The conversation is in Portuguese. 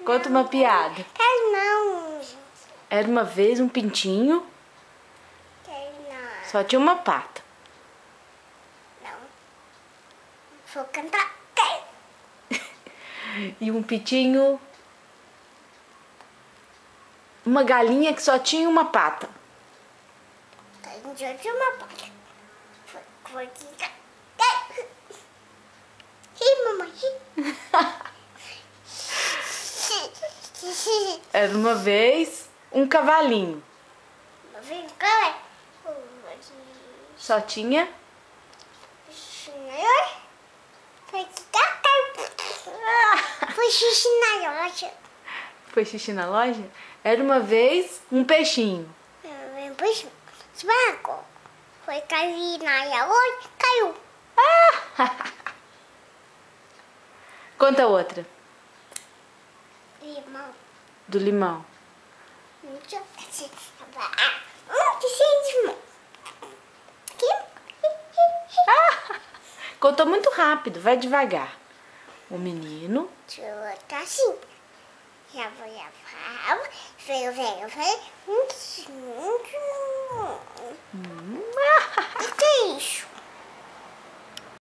Conta uma piada. Não. Era uma vez um pintinho, Não. só tinha uma pata. Não. Vou cantar. E um pintinho... Uma galinha que só tinha uma pata. Já tinha uma pata. Foi cantar. Ih, mamãe. Era uma vez um cavalinho. Vem cá. Só tinha... Foi xixi na loja. Foi xixi na loja? Era uma vez um peixinho. Depois, esmago. Foi cair na loja, caiu. Conta outra. Limão. Do limão. Contou muito rápido, vai devagar. O menino... Tá assim. Já vou, veio. O que é isso?